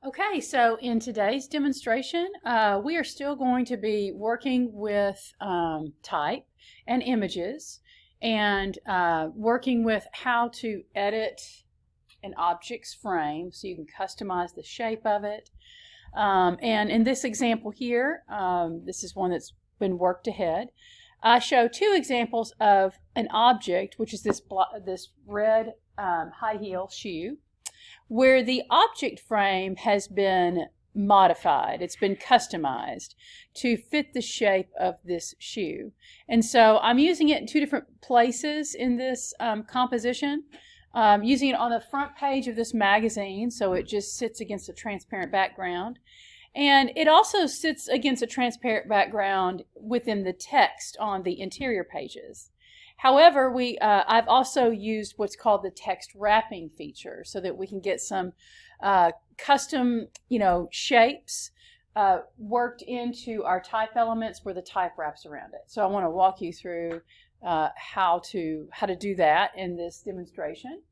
Okay, so in today's demonstration, we are still going to be working with type and images and working with how to edit an object's frame so you can customize the shape of it. And in this example here, this is one that's been worked ahead. I show two examples of an object, which is this red high heel shoe, where the object frame has been modified. It's been customized to fit the shape of this shoe. And so I'm using it in two different places in this composition. Using it on the front page of this magazine, so it just sits against a transparent background. And it also sits against a transparent background within the text on the interior pages. However, I've also used what's called the text wrapping feature so that we can get some custom, shapes worked into our type elements where the type wraps around it. So I want to walk you through how to do that in this demonstration.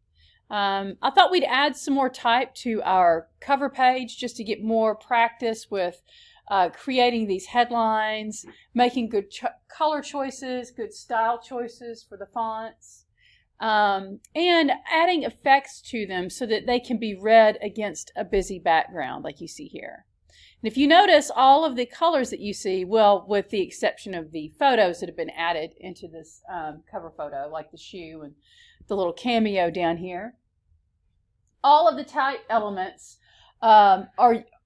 I thought we'd add some more type to our cover page just to get more practice with creating these headlines, making good color choices, good style choices for the fonts, and adding effects to them so that they can be read against a busy background like you see here. And if you notice, all of the colors that you see, well, with the exception of the photos that have been added into this cover photo, like the shoe and the little cameo down here, all of the type elements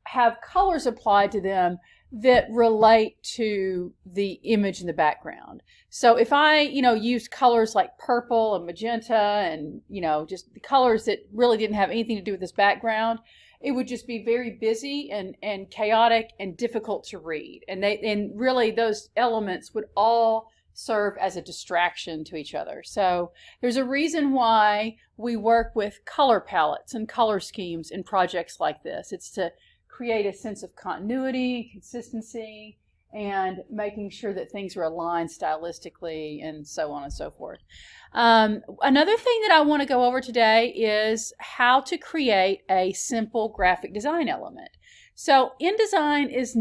have colors applied to them that relate to the image in the background. So if I, used colors like purple and magenta and, just the colors that really didn't have anything to do with this background, it would just be very busy and chaotic and difficult to read. And really those elements would all serve as a distraction to each other. So there's a reason why we work with color palettes and color schemes in projects like this. It's to create a sense of continuity, consistency, and making sure that things are aligned stylistically and so on and so forth. Another thing that I want to go over today is how to create a simple graphic design element. So InDesign is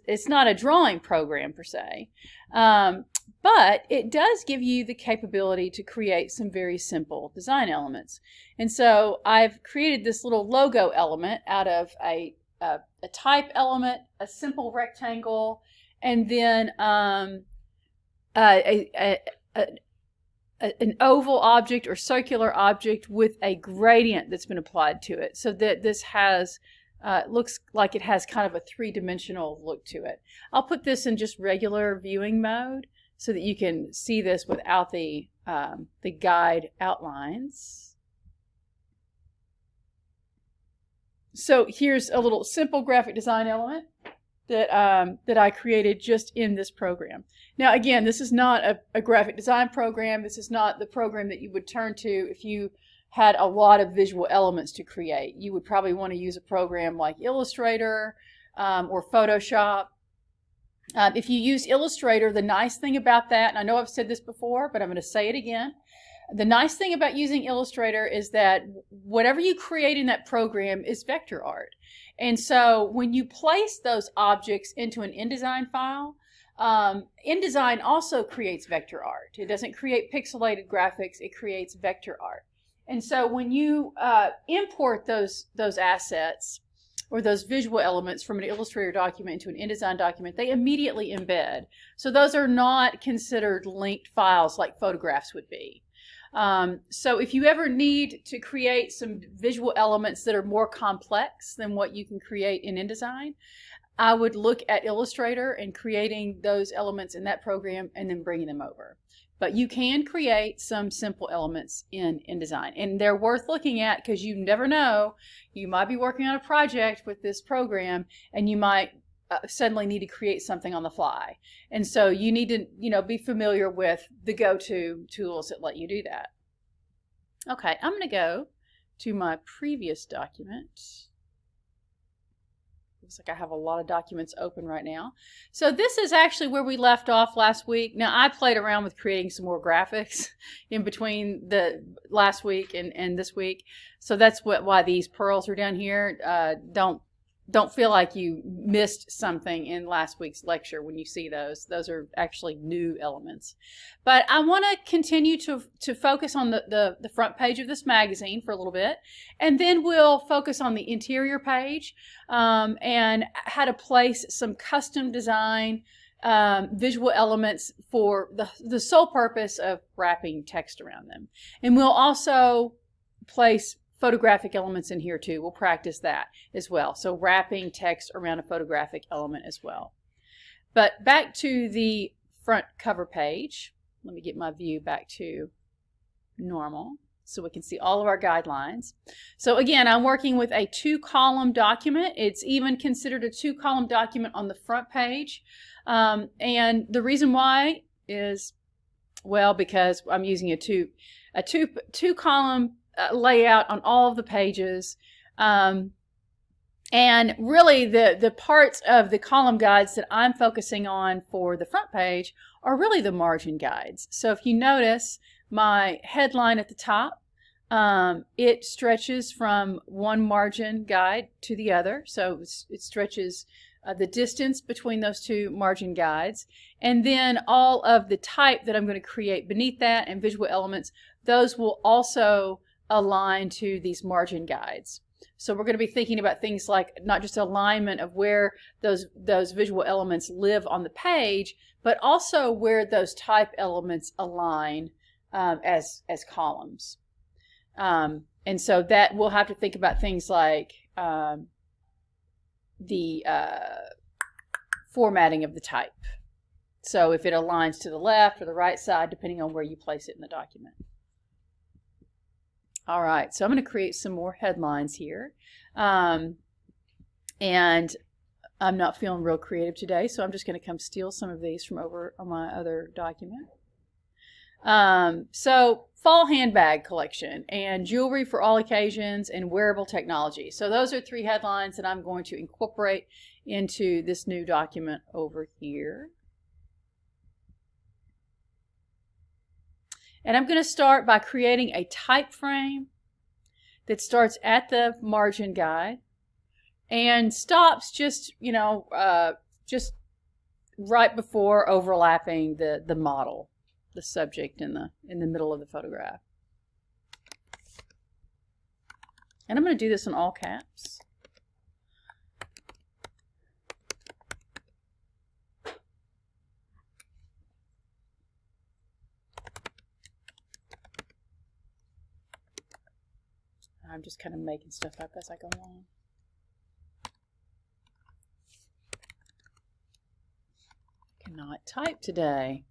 it's not a drawing program per se, but it does give you the capability to create some very simple design elements. And so I've created this little logo element out of a type element, a simple rectangle, and then an oval object or circular object with a gradient that's been applied to it, so that this has looks like it has kind of a three-dimensional look to it. I'll put this in just regular viewing mode so that you can see this without the guide outlines. So here's a little simple graphic design element that I created just in this program. Now again, this is not a graphic design program. This is not the program that you would turn to if you had a lot of visual elements to create. You would probably want to use a program like Illustrator or Photoshop. If you use Illustrator, the nice thing about that, and I know I've said this before, but I'm going to say it again, the nice thing about using Illustrator is that whatever you create in that program is vector art. And so when you place those objects into an InDesign file, InDesign also creates vector art. It doesn't create pixelated graphics, it creates vector art. And so when you import those assets or those visual elements from an Illustrator document into an InDesign document, they immediately embed. So those are not considered linked files like photographs would be. So if you ever need to create some visual elements that are more complex than what you can create in InDesign, I would look at Illustrator and creating those elements in that program and then bringing them over. But you can create some simple elements in InDesign, and they're worth looking at because you never know. You might be working on a project with this program and you might suddenly need to create something on the fly. And so you need to, be familiar with the go-to tools that let you do that. Okay, I'm going to go to my previous document. Looks like I have a lot of documents open right now. So this is actually where we left off last week. Now I played around with creating some more graphics in between the last week and this week. So that's why these pearls are down here. Don't feel like you missed something in last week's lecture when you see those. Those are actually new elements. But I want to continue to focus on the front page of this magazine for a little bit. And then we'll focus on the interior page and how to place some custom design visual elements for the sole purpose of wrapping text around them. And we'll also place photographic elements in here too. We'll practice that as well. So wrapping text around a photographic element as well. But back to the front cover page. Let me get my view back to normal so we can see all of our guidelines. So again, I'm working with a 2-column document. It's even considered a 2-column document on the front page. And the reason why is, well, because I'm using a two-column layout on all of the pages, and really the parts of the column guides that I'm focusing on for the front page are really the margin guides. So if you notice my headline at the top, it stretches from one margin guide to the other, so it stretches the distance between those two margin guides, and then all of the type that I'm going to create beneath that and visual elements, those will also align to these margin guides. So we're going to be thinking about things like not just alignment of where those visual elements live on the page, but also where those type elements align as columns. And so that we'll have to think about things like the formatting of the type. So if it aligns to the left or the right side, depending on where you place it in the document. All right, so I'm going to create some more headlines here. And I'm not feeling real creative today, so I'm just going to come steal some of these from over on my other document. So fall handbag collection and jewelry for all occasions and wearable technology. So those are 3 headlines that I'm going to incorporate into this new document over here. And I'm going to start by creating a type frame that starts at the margin guide and stops just, just right before overlapping the model, the subject in the middle of the photograph. And I'm going to do this in all caps. I'm just kind of making stuff up as I go along. Cannot type today.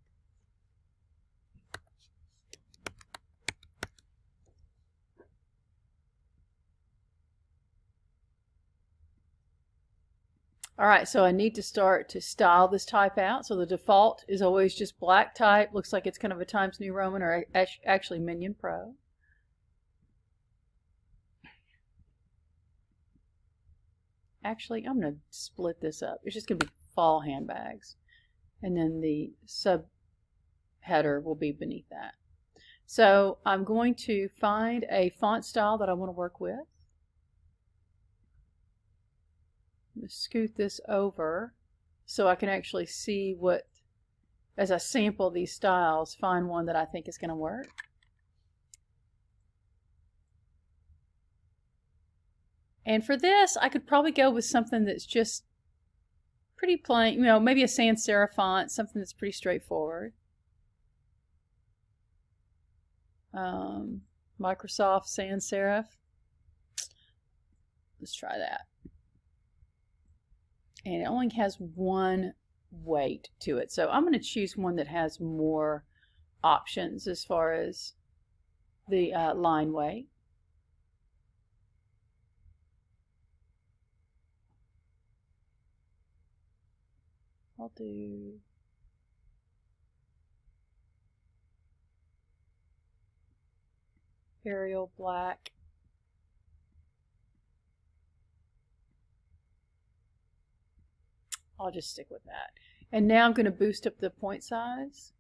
All right, so I need to start to style this type out. So the default is always just black type. Looks like it's kind of a Times New Roman or actually Minion Pro. Actually, I'm going to split this up. It's just going to be fall handbags. And then the subheader will be beneath that. So I'm going to find a font style that I want to work with. I'm going to scoot this over so I can actually see what, as I sample these styles, find one that I think is going to work. And for this, I could probably go with something that's just pretty plain, maybe a sans serif font, something that's pretty straightforward. Microsoft sans serif. Let's try that. And it only has one weight to it. So I'm going to choose one that has more options as far as the line weight. I'll do Arial black. I'll just stick with that. And now I'm going to boost up the point size.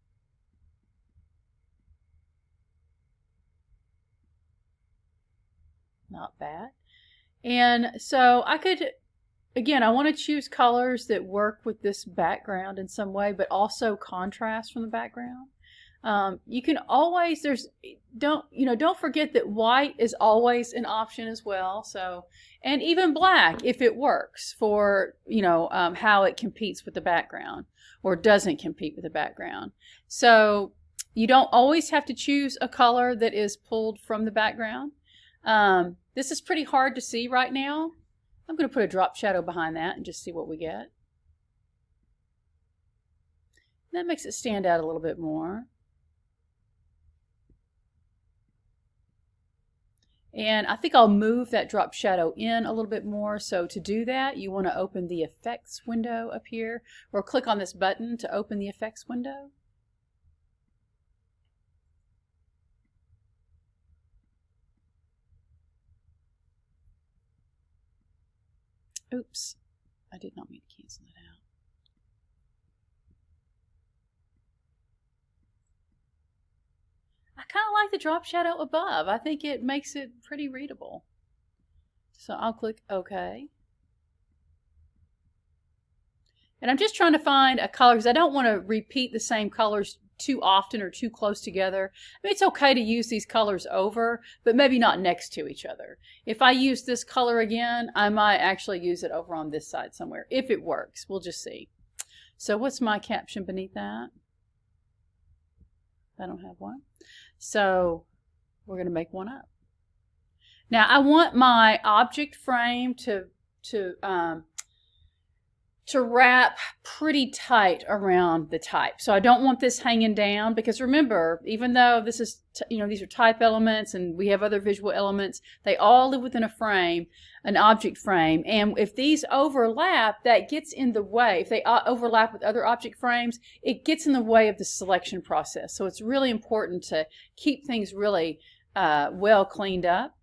Not bad. And so I could, again, I want to choose colors that work with this background in some way, but also contrast from the background. You can always, don't forget that white is always an option as well. So, and even black if it works for, how it competes with the background or doesn't compete with the background. So you don't always have to choose a color that is pulled from the background. This is pretty hard to see right now. I'm going to put a drop shadow behind that and just see what we get. That makes it stand out a little bit more. And I think I'll move that drop shadow in a little bit more. So to do that, you want to open the effects window up here, or click on this button to open the effects window. Oops, I did not mean to cancel it out. I kind of like the drop shadow above. I think it makes it pretty readable. So I'll click OK. And I'm just trying to find a color because I don't want to repeat the same colors too often or too close together. I mean, it's okay to use these colors over, but maybe not next to each other. If I use this color again, I might actually use it over on this side somewhere. If it works, we'll just see. So what's my caption beneath that? I don't have one. So we're going to make one up. Now I want my object frame to wrap pretty tight around the type. So I don't want this hanging down because remember, even though this is, these are type elements and we have other visual elements, they all live within a frame, an object frame. And if these overlap, that gets in the way. If they overlap with other object frames, it gets in the way of the selection process. So it's really important to keep things really well cleaned up.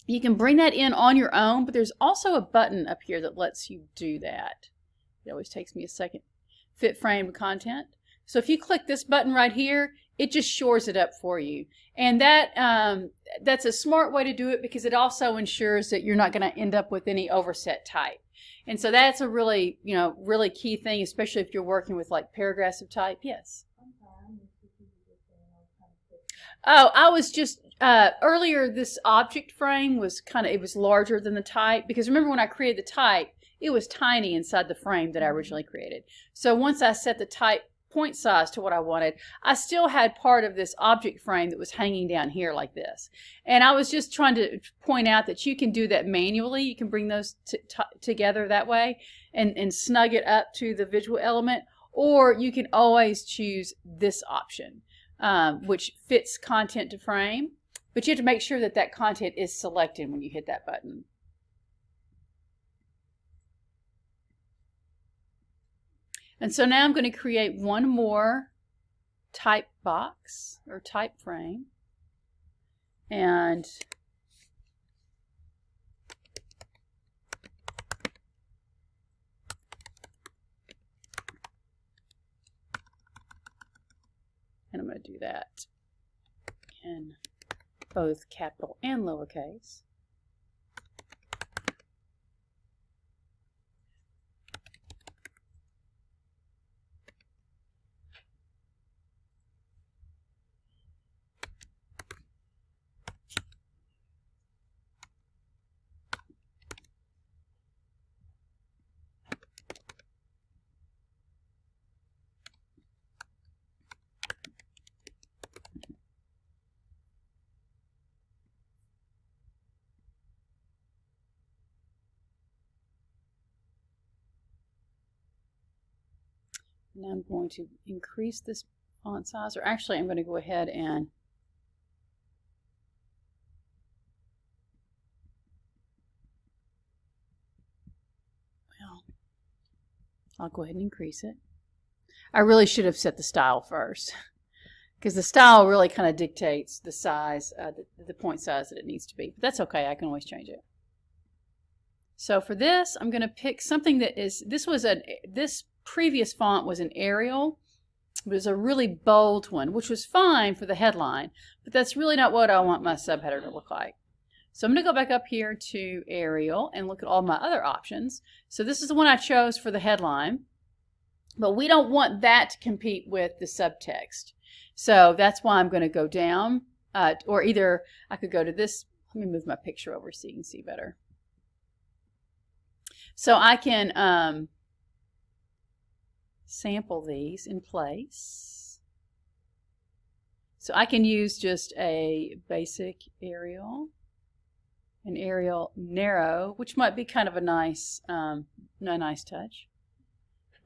You can bring that in on your own, but there's also a button up here that lets you do that. It always takes me a second. Fit frame to content. So if you click this button right here, it just shores it up for you. And that's a smart way to do it because it also ensures that you're not going to end up with any overset type. And so that's a really, really key thing, especially if you're working with like paragraphs of type. Yes. Oh, I was just earlier. This object frame was it was larger than the type because remember when I created the type, it was tiny inside the frame that I originally created. So once I set the type point size to what I wanted, I still had part of this object frame that was hanging down here like this. And I was just trying to point out that you can do that manually. You can bring those together that way and snug it up to the visual element, or you can always choose this option. Which fits content to frame, but you have to make sure that that content is selected when you hit that button. And so now I'm going to create one more type box or type frame. And I'm going to do that in both capital and lowercase. Now I'm going to increase this font size, or actually I'm going to go ahead and I'll go ahead and increase it. I really should have set the style first because the style really kind of dictates the size, the point size that it needs to be. But that's okay, I can always change it. So for this, I'm going to pick something that is, this previous font was an Arial. It was a really bold one, which was fine for the headline, but that's really not what I want my subheader to look like. So I'm going to go back up here to Arial and look at all my other options. So this is the one I chose for the headline, but we don't want that to compete with the subtext. So that's why I'm going to go down, or either I could go to this. Let me move my picture over so you can see better. So I can sample these in place. So I can use just a basic Arial, an Arial narrow, which might be kind of a nice touch.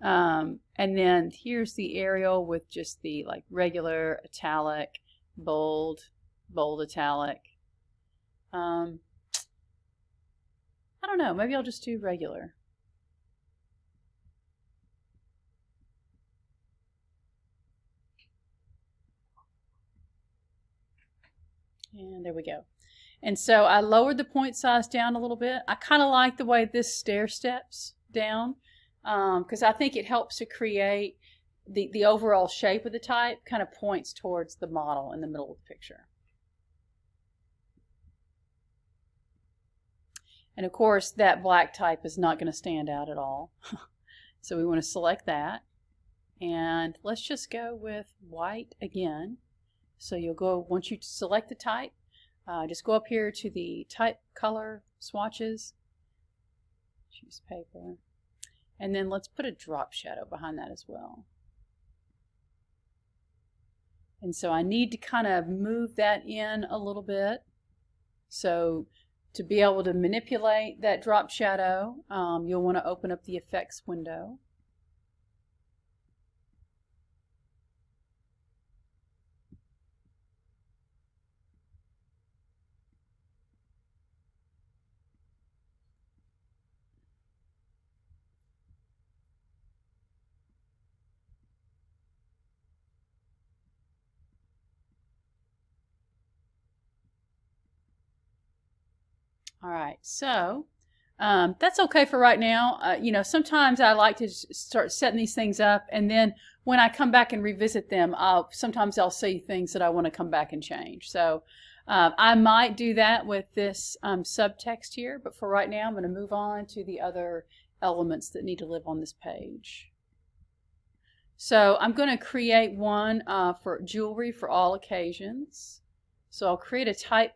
And then here's the Arial with just the like regular italic, bold italic. I don't know, maybe I'll just do regular. And there we go. And so I lowered the point size down a little bit. I kind of like the way this stair steps down because I think it helps to create the overall shape of the type kind of points towards the model in the middle of the picture. And of course that black type is not going to stand out at all. So we want to select that. And let's just go with white again. So you'll go, once you select the type, just go up here to the type color swatches, choose paper, and then let's put a drop shadow behind that as well. And so I need to kind of move that in a little bit. So to be able to manipulate that drop shadow, you'll want to open up the effects window. All right, so that's okay for right now. You know, sometimes I like to start setting these things up, and then when I come back and revisit them, sometimes I'll see things that I want to come back and change. So I might do that with this subtext here, but for right now, I'm going to move on to the other elements that need to live on this page. So I'm going to create one for jewelry for all occasions. So I'll create a type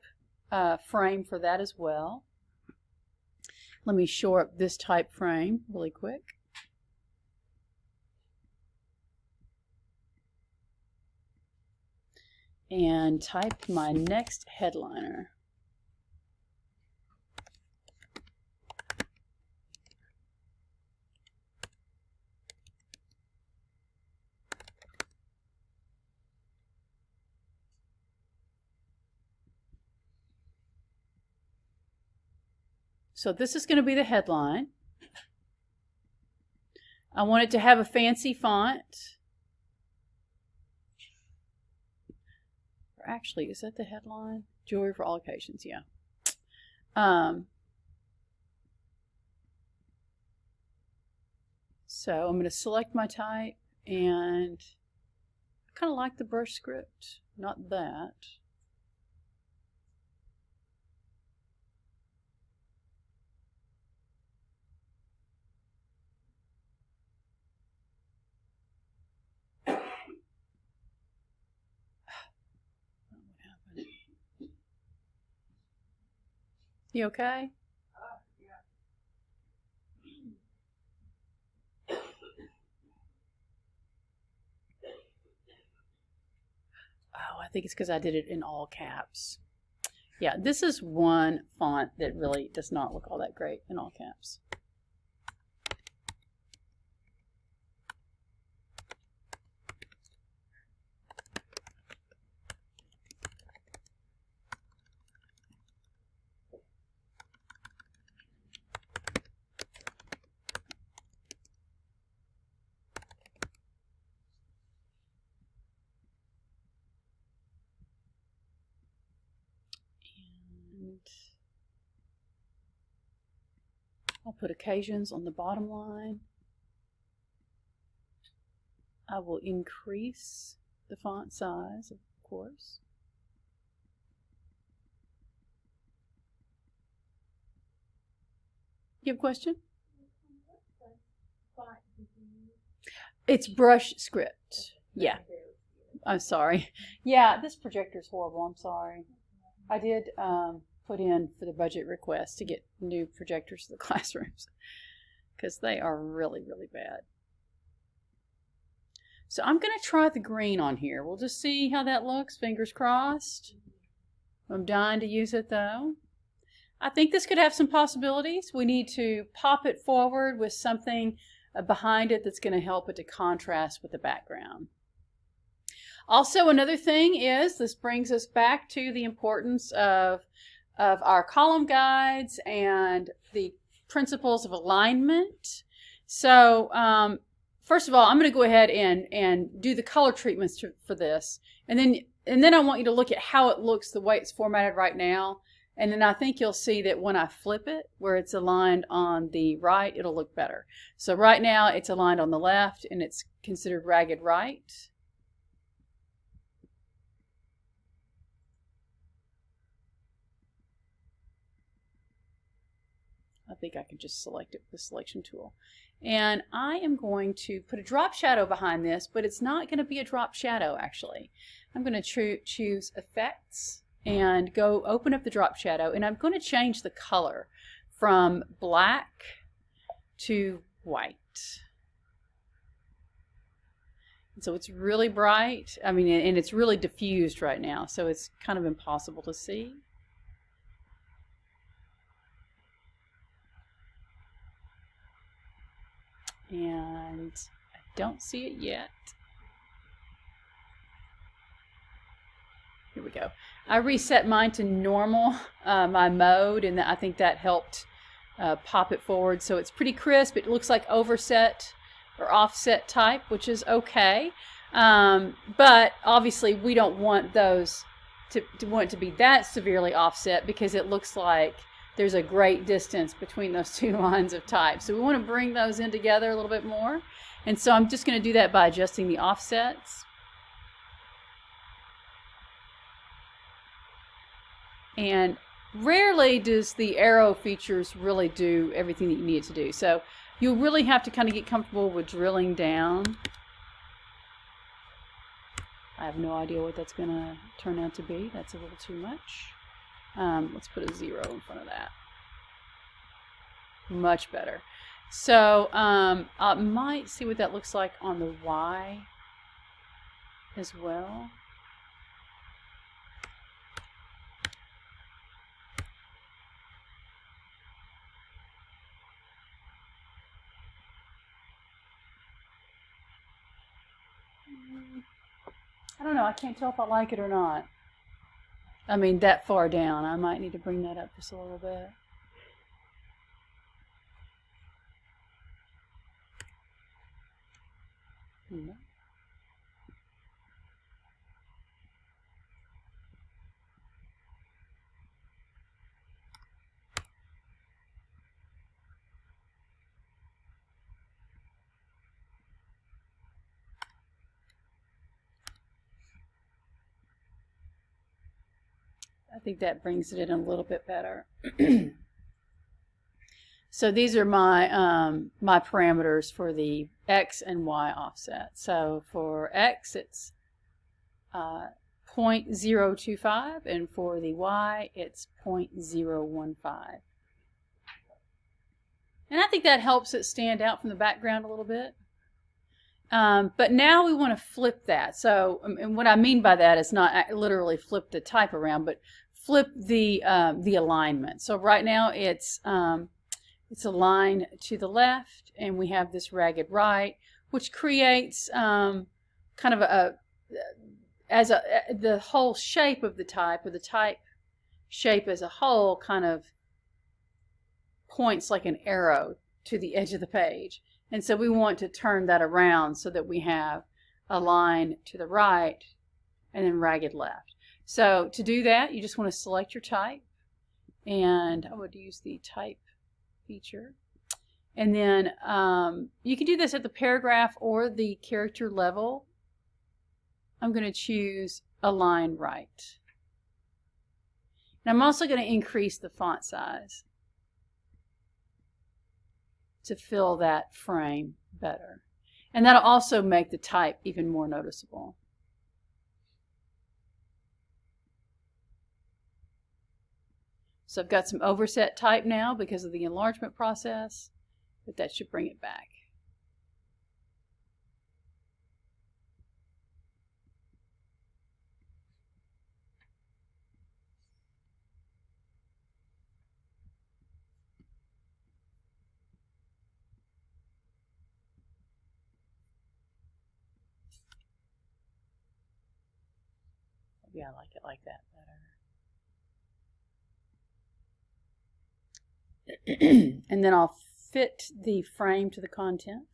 frame for that as well. Let me shore up this type frame really quick. And type my next headliner. So this is going to be the headline. I want it to have a fancy font. Or actually, is that the headline? Jewelry for all occasions, yeah. So I'm going to select my type, and I kind of like the brush script, not that. You okay? Oh, I think it's because I did it in all caps. Yeah, this is one font that really does not look all that great in all caps. I'll put occasions on the bottom line. I will increase the font size, of course. You have a question? It's brush script. Yeah. I'm sorry. Yeah, this projector is horrible. I'm sorry. I did put in for the budget request to get new projectors for the classrooms because they are really, really bad. So I'm going to try the green on here. We'll just see how that looks. Fingers crossed. I'm dying to use it though. I think this could have some possibilities. We need to pop it forward with something behind it that's going to help it to contrast with the background. Also, another thing is, this brings us back to the importance of our column guides and the principles of alignment. So, first of all, I'm going to go ahead and do the color treatments for this. And then I want you to look at how it looks the way it's formatted right now. And then I think you'll see that when I flip it, where it's aligned on the right, it'll look better. So right now it's aligned on the left and it's considered ragged right. I think I can just select it with the selection tool. And I am going to put a drop shadow behind this, but it's not going to be a drop shadow actually. I'm going to choose Effects and go open up the drop shadow, and I'm going to change the color from black to white. And so it's really bright, and it's really diffused right now, so it's kind of impossible to see. And I don't see it yet. Here we go. I reset mine to normal, my mode, and I think that helped pop it forward. So it's pretty crisp. It looks like overset or offset type, which is okay. But obviously we don't want those to want it to be that severely offset, because it looks like there's a great distance between those two lines of type. So we want to bring those in together a little bit more. And so I'm just going to do that by adjusting the offsets. And rarely does the arrow features really do everything that you need it to do. So you'll really have to kind of get comfortable with drilling down. I have no idea what that's going to turn out to be. That's a little too much. Let's put a 0 in front of that. Much better. So I might see what that looks like on the Y as well. I don't know. I can't tell if I like it or not. That far down. I might need to bring that up just a little bit. I think that brings it in a little bit better. So these are my my parameters for the X and Y offset. So for X it's 0.025, and for the Y it's 0.015. And I think that helps it stand out from the background a little bit. But now we want to flip that. So, and what I mean by that is not literally flip the type around, but flip the alignment. So right now it's aligned to the left, and we have this ragged right, which creates kind of the whole shape of the type, or the type shape as a whole, kind of points like an arrow to the edge of the page. And so we want to turn that around so that we have a line to the right and then ragged left. So to do that, you just want to select your type, and I would use the type feature. And then you can do this at the paragraph or the character level. I'm going to choose Align Right. And I'm also going to increase the font size to fill that frame better. And that'll also make the type even more noticeable. So I've got some overset type now because of the enlargement process, but that should bring it back. Yeah, I like it like that better. And then I'll fit the frame to the content.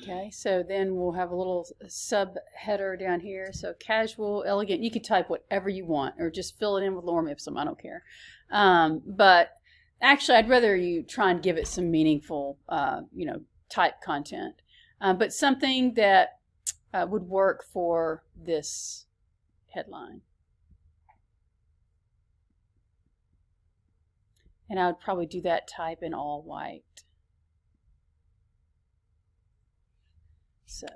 Okay, so then we'll have a little sub header down here. So casual, elegant. You can type whatever you want, or just fill it in with lorem ipsum. I don't care. But actually, I'd rather you try and give it some meaningful, type content. But something that would work for this headline. And I would probably do that type in all white. So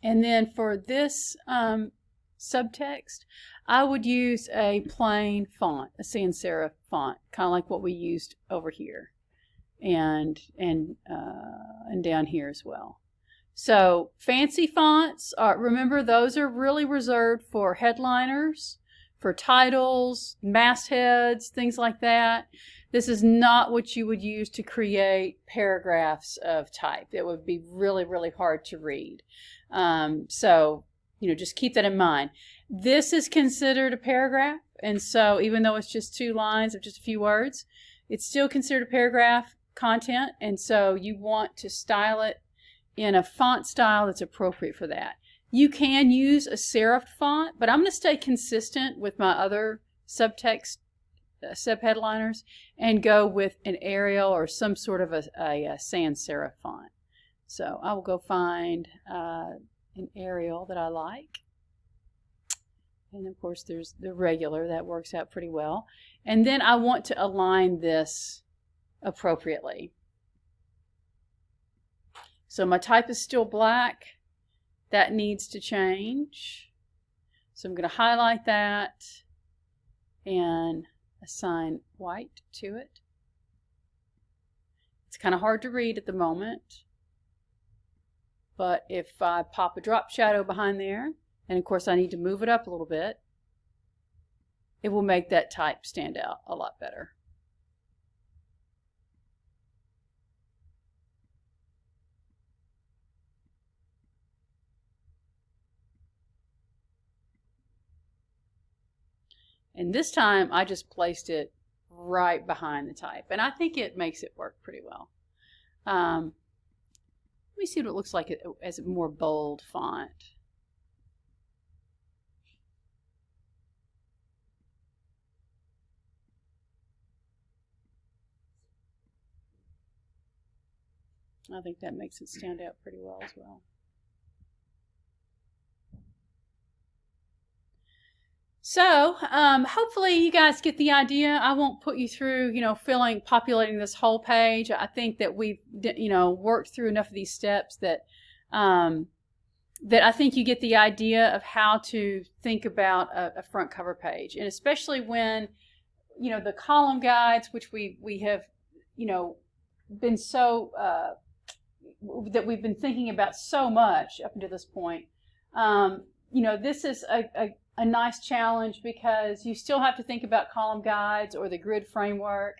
and then for this subtext, I would use a plain font, a sans serif font, kind of like what we used over here, and down here as well. So fancy fonts are, remember, those are really reserved for headliners, for titles, mastheads, things like that. This is not what you would use to create paragraphs of type. It would be really, really hard to read. So, just keep that in mind. This is considered a paragraph, and so even though it's just 2 lines of just a few words, it's still considered a paragraph content, and so you want to style it in a font style that's appropriate for that. You can use a serif font, but I'm going to stay consistent with my other subtext subheadliners and go with an Arial or some sort of a sans serif font. So I will go find an Arial that I like. And of course there's the regular, that works out pretty well. And then I want to align this appropriately. So my type is still black. That needs to change. So I'm going to highlight that and assign white to it. It's kind of hard to read at the moment, but if I pop a drop shadow behind there, and of course I need to move it up a little bit, it will make that type stand out a lot better. And this time I just placed it right behind the type, and I think it makes it work pretty well. Let me see what it looks like as a more bold font. I think that makes it stand out pretty well as well. So hopefully you guys get the idea. I won't put you through, populating this whole page. I think that we've, worked through enough of these steps that that I think you get the idea of how to think about a front cover page, and especially when, the column guides, which we have, been so that we've been thinking about so much up until this point. This is a nice challenge because you still have to think about column guides or the grid framework,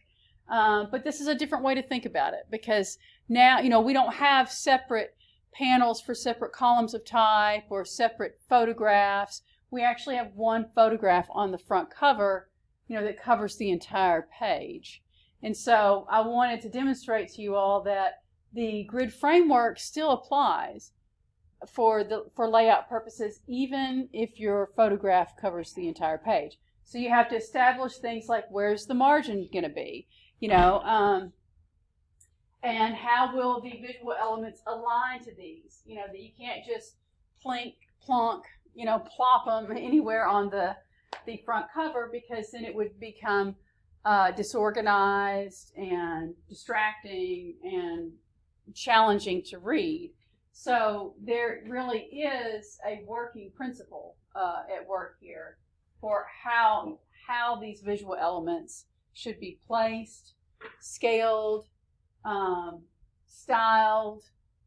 but this is a different way to think about it, because now we don't have separate panels for separate columns of type or separate photographs. We actually have one photograph on the front cover, that covers the entire page. And so I wanted to demonstrate to you all that the grid framework still applies for layout purposes, even if your photograph covers the entire page. So you have to establish things like, where's the margin going to be, and how will the visual elements align to these? That you can't just plonk, plop them anywhere on the front cover, because then it would become disorganized and distracting and challenging to read. So there really is a working principle at work here for how these visual elements should be placed, scaled, styled,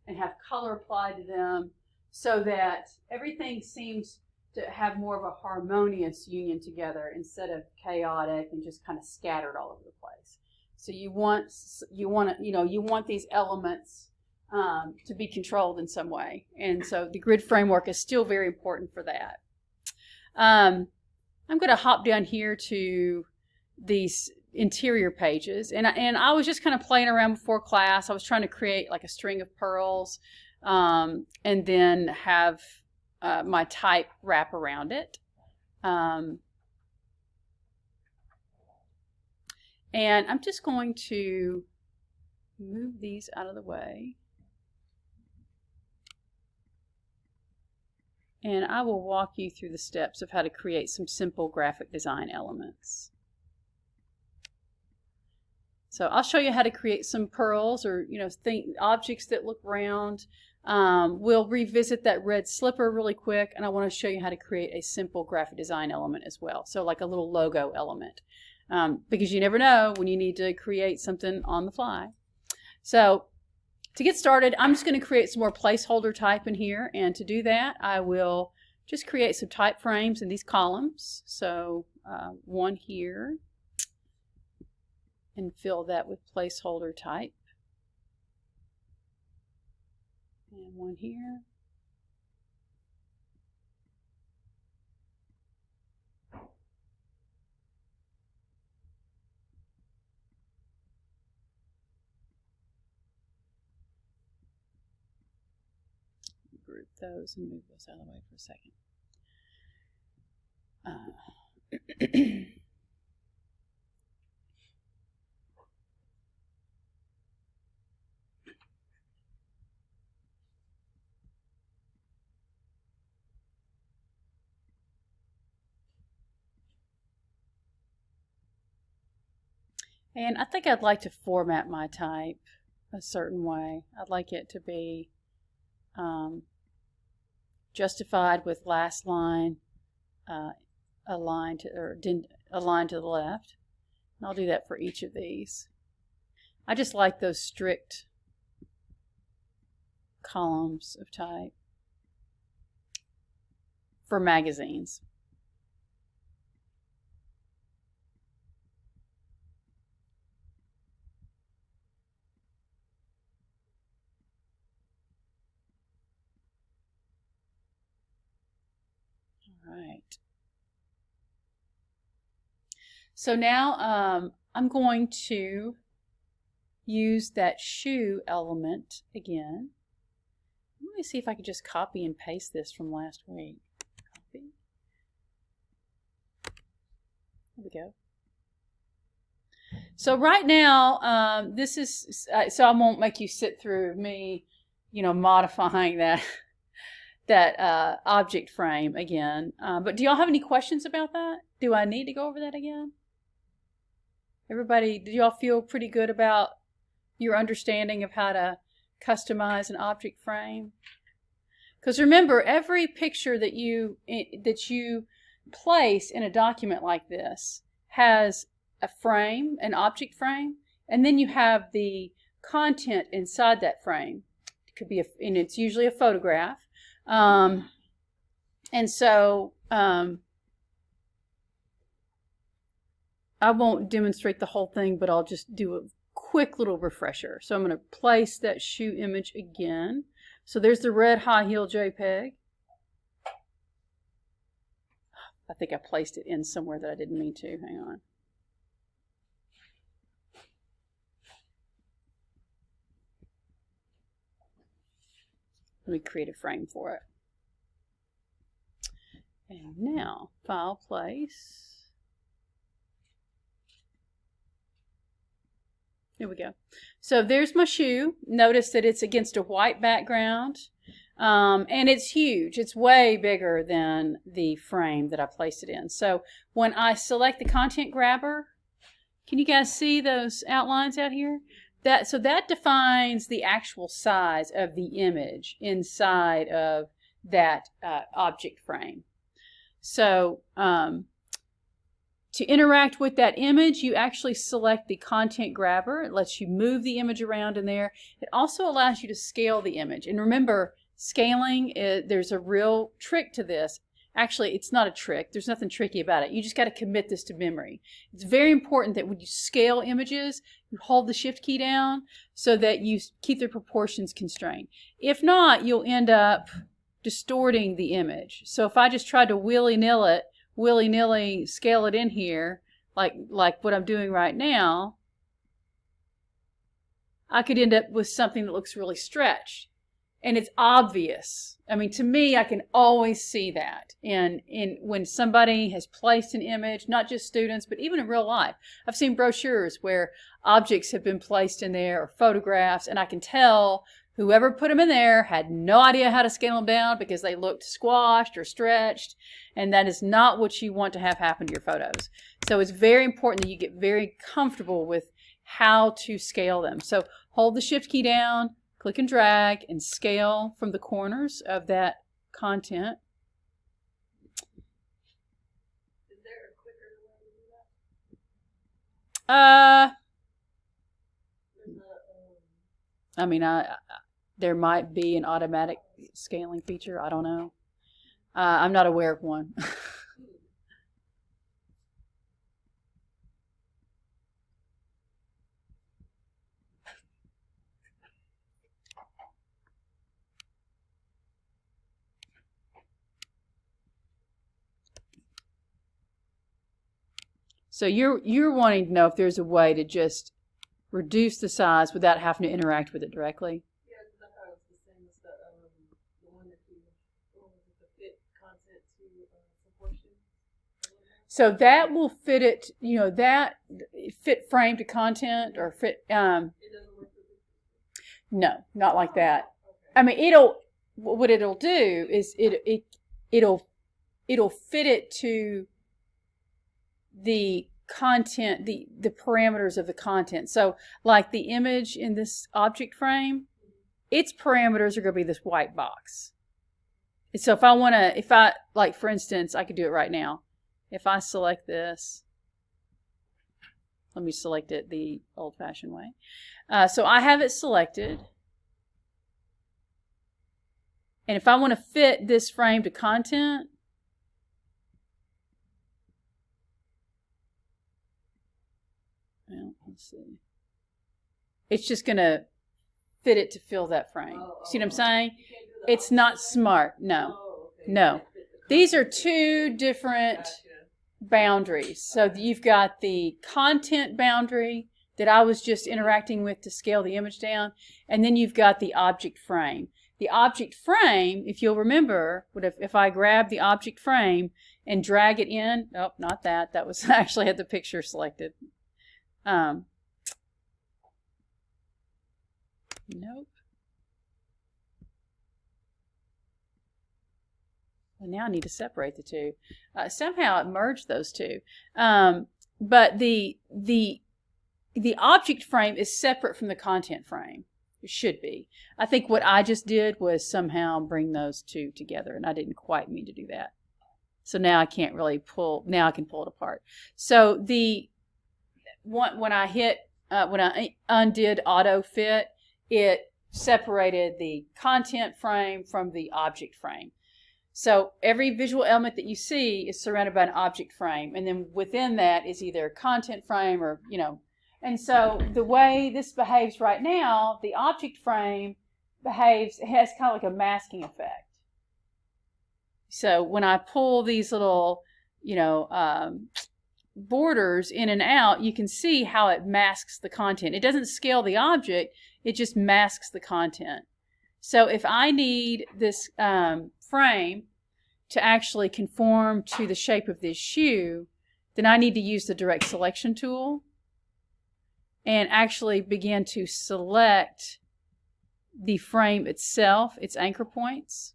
and have color applied to them, so that everything seems to have more of a harmonious union together instead of chaotic and just kind of scattered all over the place. So you want these elements to be controlled in some way, and so the grid framework is still very important for that. I'm going to hop down here to these interior pages, and I was just kind of playing around before class. I was trying to create like a string of pearls, and then have my type wrap around it. And I'm just going to move these out of the way, and I will walk you through the steps of how to create some simple graphic design elements. So I'll show you how to create some pearls, or objects that look round. We'll revisit that red slipper really quick, and I want to show you how to create a simple graphic design element as well. So like a little logo element, because you never know when you need to create something on the fly. So to get started, I'm just going to create some more placeholder type in here, and to do that I will just create some type frames in these columns. So one here, and fill that with placeholder type. And one here. Group those and move those out of the way for a second. And I think I'd like to format my type a certain way. I'd like it to be justified with last line aligned to the left. And I'll do that for each of these. I just like those strict columns of type for magazines. Right. So now I'm going to use that shoe element again. Let me see if I can just copy and paste this from last week. Copy. There we go. So right now, this is, so I won't make you sit through me, modifying that object frame again. But do y'all have any questions about that? Do I need to go over that again? Everybody, do y'all feel pretty good about your understanding of how to customize an object frame? Because remember, every picture that you place in a document like this has a frame, an object frame, and then you have the content inside that frame. It could be, and it's usually a photograph. And so I won't demonstrate the whole thing, but I'll just do a quick little refresher. So I'm going to place that shoe image again. So there's the red high heel JPEG. I think I placed it in somewhere that I didn't mean to. Hang on. Let me create a frame for it. And now, file, place. Here we go. So there's my shoe. Notice that it's against a white background. And it's huge. It's way bigger than the frame that I placed it in. So when I select the content grabber, can you guys see those outlines out here? So that defines the actual size of the image inside of that object frame. So to interact with that image, you actually select the content grabber. It lets you move the image around in there. It also allows you to scale the image. And remember, scaling, there's a real trick to this. Actually, it's not a trick. There's nothing tricky about it. You just got to commit this to memory. It's very important that when you scale images, you hold the shift key down so that you keep the proportions constrained. If not, you'll end up distorting the image. So if I just tried to willy-nilly scale it in here, like what I'm doing right now, I could end up with something that looks really stretched. And it's obvious. I mean, to me, I can always see that. And when somebody has placed an image, not just students, but even in real life. I've seen brochures where objects have been placed in there, or photographs, and I can tell whoever put them in there had no idea how to scale them down because they looked squashed or stretched. And that is not what you want to have happen to your photos. So it's very important that you get very comfortable with how to scale them. So hold the shift key down, click and drag, and scale from the corners of that content. Is there a quicker way to do that? I mean, there might be an automatic scaling feature. I don't know. I'm not aware of one. So you're wanting to know if there's a way to just reduce the size without having to interact with it directly? Yeah, because I thought it was the same as the one that you the fit content to proportion. So that will fit it, that fit frame to content or fit. It doesn't work for this. No, not like that. Okay. I mean, what it'll do is it'll fit it to the content, the parameters of the content. So like the image in this object frame, its parameters are going to be this white box. And so like for instance, I could do it right now. If I select this, let me select it the old-fashioned way. So I have it selected. And if I want to fit this frame to content, well, let's see. It's just going to fit it to fill that frame. See what I'm saying? It's not smart. No. Okay. No. These are two different boundaries. So you've got the content boundary that I was just interacting with to scale the image down, and then you've got the object frame. The object frame, if you'll remember, if I grab the object frame and drag it in, oh, not that. That was actually had the picture selected. Nope. Well, now I need to separate the two. Somehow it merged those two. But the object frame is separate from the content frame. It should be. I think what I just did was somehow bring those two together, and I didn't quite mean to do that. So now I can't really pull. Now I can pull it apart. So the one when I undid auto fit, it separated the content frame from the object frame. So every visual element that you see is surrounded by an object frame, and then within that is either a content frame or, you know. And so the way this behaves right now, the object frame has kind of like a masking effect. So when I pull these little, you know, borders in and out, you can see how it masks the content. It doesn't scale the object, it just masks the content. So if I need this frame to actually conform to the shape of this shoe, then I need to use the direct selection tool and actually begin to select the frame itself, its anchor points,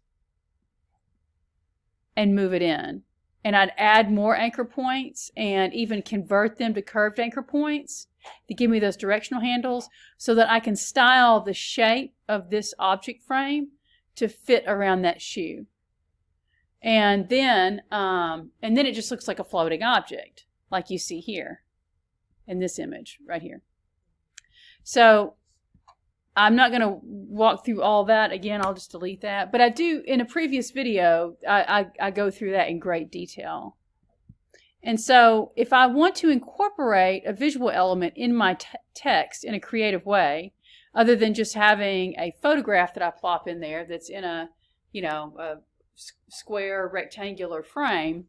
and move it in. And I'd add more anchor points and even convert them to curved anchor points to give me those directional handles so that I can style the shape of this object frame to fit around that shoe. And then it just looks like a floating object, like you see here in this image right here. So I'm not going to walk through all that again. I'll just delete that. But I do, in a previous video, I go through that in great detail. And so if I want to incorporate a visual element in my text in a creative way, other than just having a photograph that I plop in there that's in a, you know, a square rectangular frame,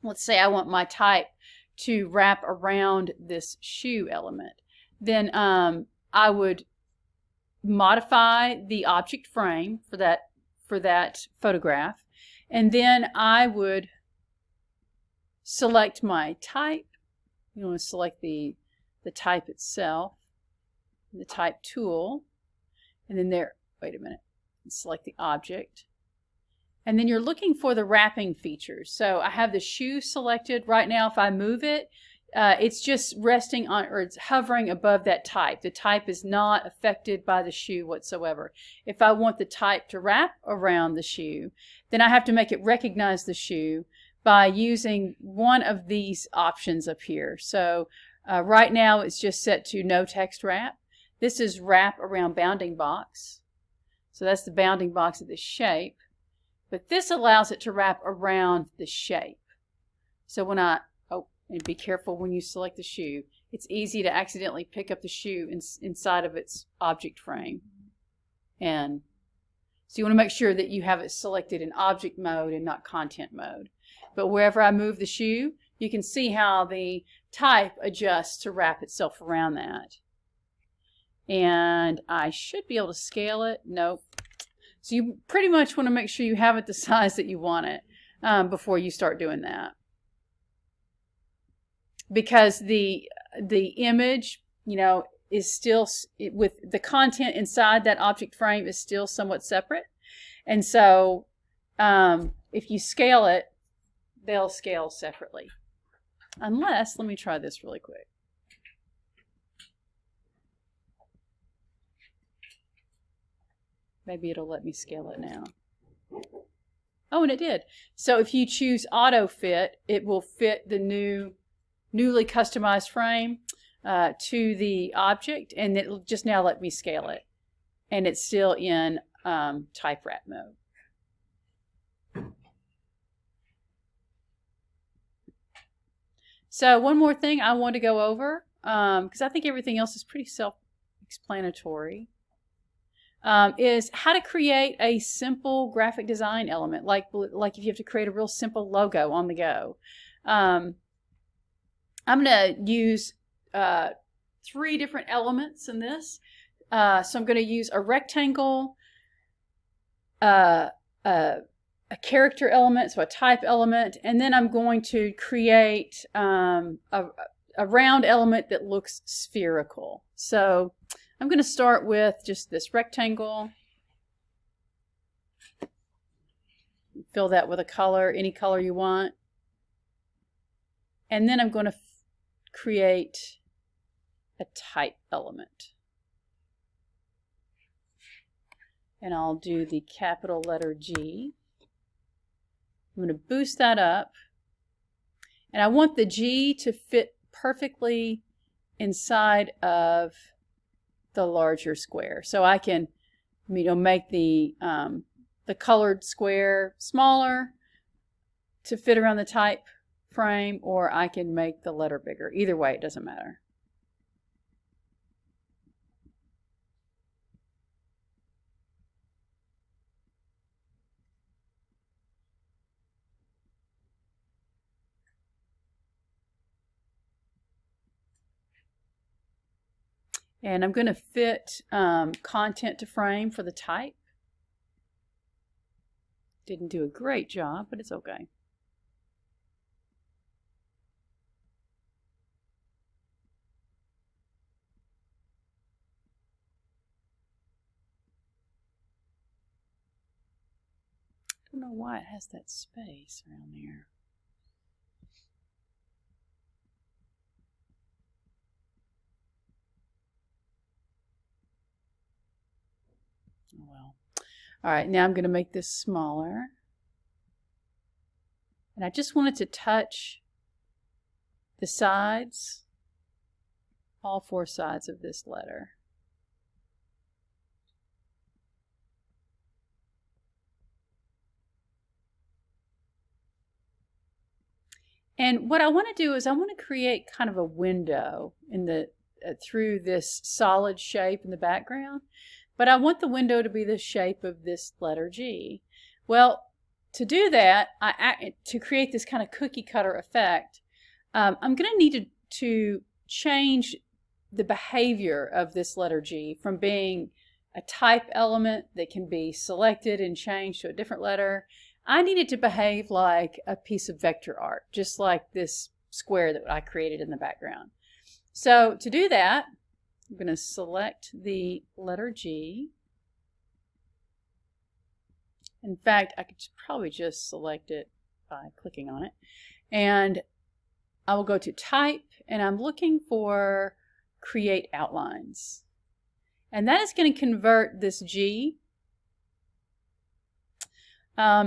let's say I want my type to wrap around this shoe element, then I would modify the object frame for that photograph, and then I would select my type. You want to select the type itself, the type tool, and then wait a minute, select the object. And then you're looking for the wrapping features. So I have the shoe selected. Right now, if I move it, it's just resting on, or it's hovering above that type. The type is not affected by the shoe whatsoever. If I want the type to wrap around the shoe, then I have to make it recognize the shoe by using one of these options up here. So right now it's just set to no text wrap. This is wrap around bounding box. So that's the bounding box of this shape. But this allows it to wrap around the shape. So when and be careful when you select the shoe. It's easy to accidentally pick up the shoe inside of its object frame. And so you want to make sure that you have it selected in object mode and not content mode. But wherever I move the shoe, you can see how the type adjusts to wrap itself around that. And I should be able to scale it. Nope. So you pretty much want to make sure you have it the size that you want it before you start doing that. Because the image, you know, is still, with the content inside that object frame is still somewhat separate. And so if you scale it, they'll scale separately. Unless, let me try this really quick. Maybe it'll let me scale it now. Oh, and it did. So if you choose auto fit, it will fit the newly customized frame to the object, and it'll just now let me scale it. And it's still in type wrap mode. So one more thing I want to go over, because I think everything else is pretty self-explanatory, is how to create a simple graphic design element, like if you have to create a real simple logo on the go. I'm going to use 3 different elements in this. So I'm going to use a rectangle, a character element, so a type element, and then I'm going to create a a round element that looks spherical. So I'm going to start with just this rectangle. Fill that with a color, any color you want. And then I'm going to create a type element. And I'll do the capital letter G. I'm going to boost that up. And I want the G to fit perfectly inside of the larger square. So I can, make the colored square smaller to fit around the type frame, or I can make the letter bigger. Either way, it doesn't matter. And I'm going to fit content to frame for the type. Didn't do a great job, but it's okay. I don't know why it has that space around there. Oh well. All right, now I'm going to make this smaller. And I just want it to touch the sides, all four sides of this letter. And what I want to do is I want to create kind of a window in the through this solid shape in the background. But I want the window to be the shape of this letter G. Well, to do that, to create this kind of cookie cutter effect, I'm going to need to change the behavior of this letter G from being a type element that can be selected and changed to a different letter. I need it to behave like a piece of vector art, just like this square that I created in the background. So to do that, I'm going to select the letter G. In fact, I could probably just select it by clicking on it. And I will go to Type, and I'm looking for Create Outlines. And that is going to convert this G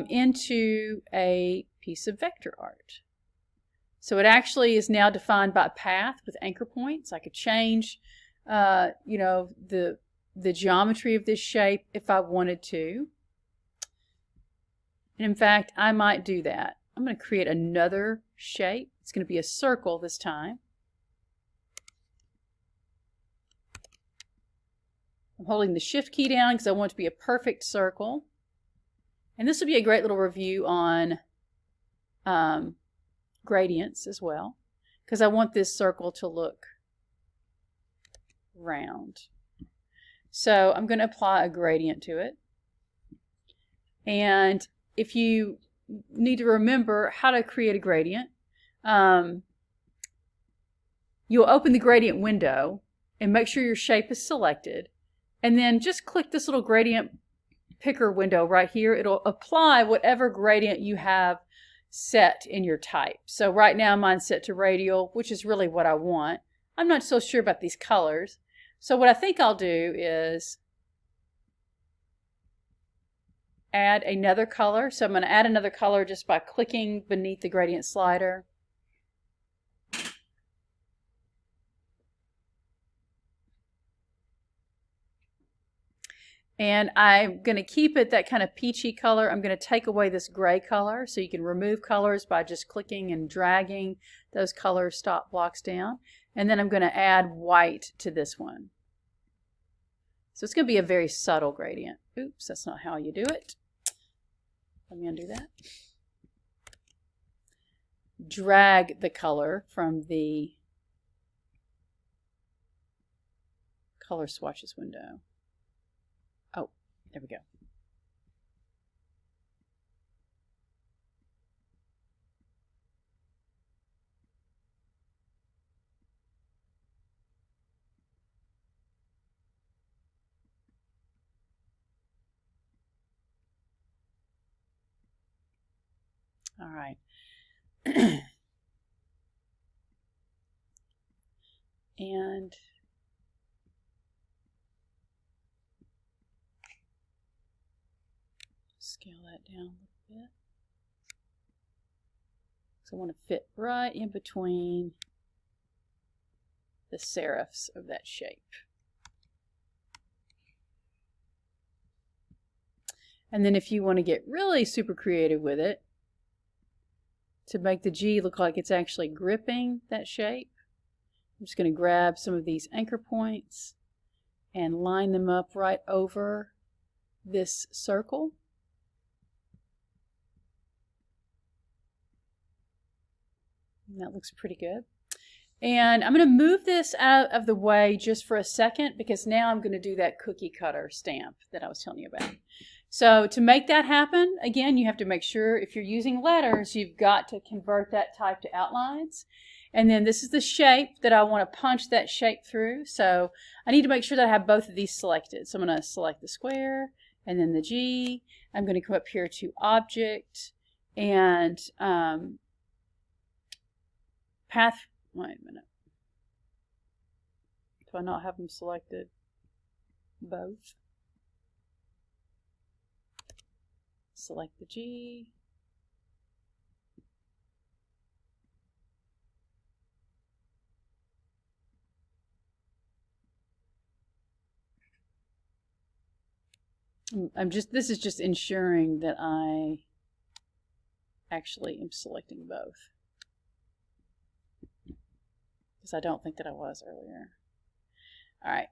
into a piece of vector art. So it actually is now defined by path with anchor points. I could change, the geometry of this shape if I wanted to. And in fact, I might do that. I'm going to create another shape. It's going to be a circle this time. I'm holding the Shift key down because I want it to be a perfect circle. And this will be a great little review on gradients as well, because I want this circle to look round. So I'm going to apply a gradient to it. And if you need to remember how to create a gradient, you'll open the gradient window and make sure your shape is selected. And then just click this little gradient picker window right here. It'll apply whatever gradient you have set in your type. So right now mine's set to radial, which is really what I want. I'm not so sure about these colors. So what I think I'll do is add another color. So I'm going to add another color just by clicking beneath the gradient slider. And I'm going to keep it that kind of peachy color. I'm going to take away this gray color, so you can remove colors by just clicking and dragging those color stop blocks down. And then I'm going to add white to this one. So it's going to be a very subtle gradient. Oops, that's not how you do it. Let me undo that. Drag the color from the color swatches window. Oh, there we go. All right. And scale that down a little bit. So I want to fit right in between the serifs of that shape. And then if you want to get really super creative with it, to make the G look like it's actually gripping that shape, I'm just going to grab some of these anchor points and line them up right over this circle. And that looks pretty good. And I'm going to move this out of the way just for a second, because now I'm going to do that cookie cutter stamp that I was telling you about. So to make that happen, again, you have to make sure if you're using letters, you've got to convert that type to outlines. And then this is the shape that I want to punch that shape through. So I need to make sure that I have both of these selected. So I'm going to select the square and then the G. I'm going to come up here to Object and Path. Wait a minute. Do I not have them selected? Both. Select the G. This is just ensuring that I actually am selecting both, because I don't think that I was earlier. All right.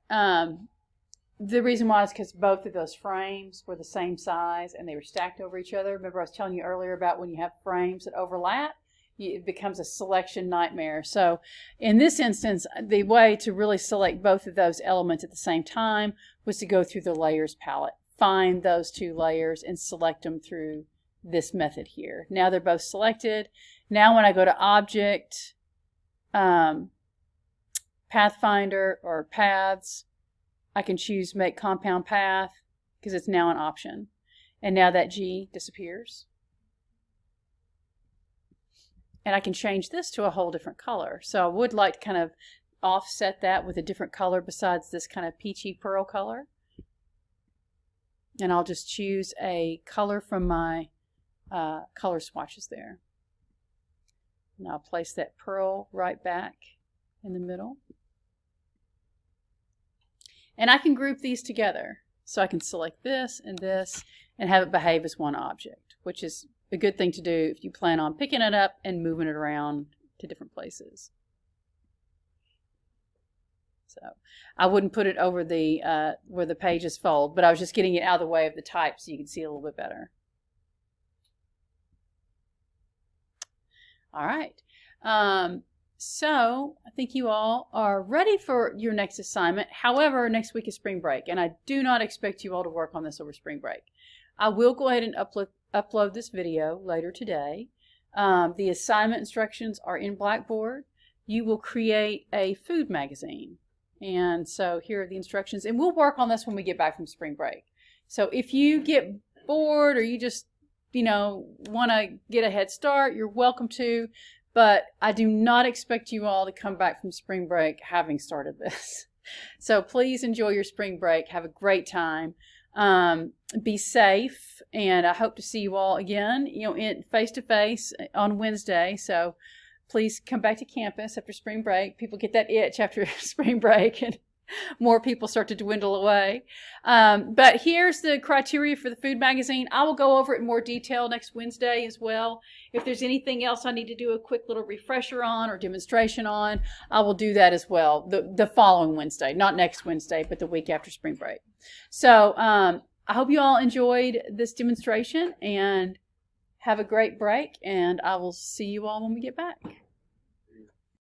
The reason why is because both of those frames were the same size and they were stacked over each other. Remember I was telling you earlier about when you have frames that overlap, it becomes a selection nightmare. So in this instance, the way to really select both of those elements at the same time was to go through the layers palette, find those two layers and select them through this method here. Now they're both selected. Now when I go to Object, Pathfinder or Paths, I can choose Make Compound Path because it's now an option. And now that G disappears. And I can change this to a whole different color. So I would like to kind of offset that with a different color besides this kind of peachy pearl color. And I'll just choose a color from my color swatches there. And I'll place that pearl right back in the middle. And I can group these together. So I can select this and have it behave as one object, which is a good thing to do if you plan on picking it up and moving it around to different places. So I wouldn't put it over the where the pages fold, but I was just getting it out of the way of the type so you can see it a little bit better. All right. So I think you all are ready for your next assignment. However, next week is spring break, and I do not expect you all to work on this over spring break. I will go ahead and upload this video later today. The assignment instructions are in Blackboard. You will create a food magazine. And so here are the instructions, and we'll work on this when we get back from spring break. So if you get bored or you just, want to get a head start, you're welcome to. But I do not expect you all to come back from spring break having started this. So please enjoy your spring break. Have a great time. Be safe, and I hope to see you all again, in face-to-face on Wednesday. So please come back to campus after spring break. People get that itch after spring break, and more people start to dwindle away. But here's the criteria for the food magazine. I will go over it in more detail next Wednesday as well. If there's anything else I need to do a quick little refresher on or demonstration on, I will do that as well the following Wednesday. Not next Wednesday, but the week after spring break. So I hope you all enjoyed this demonstration and have a great break, and I will see you all when we get back.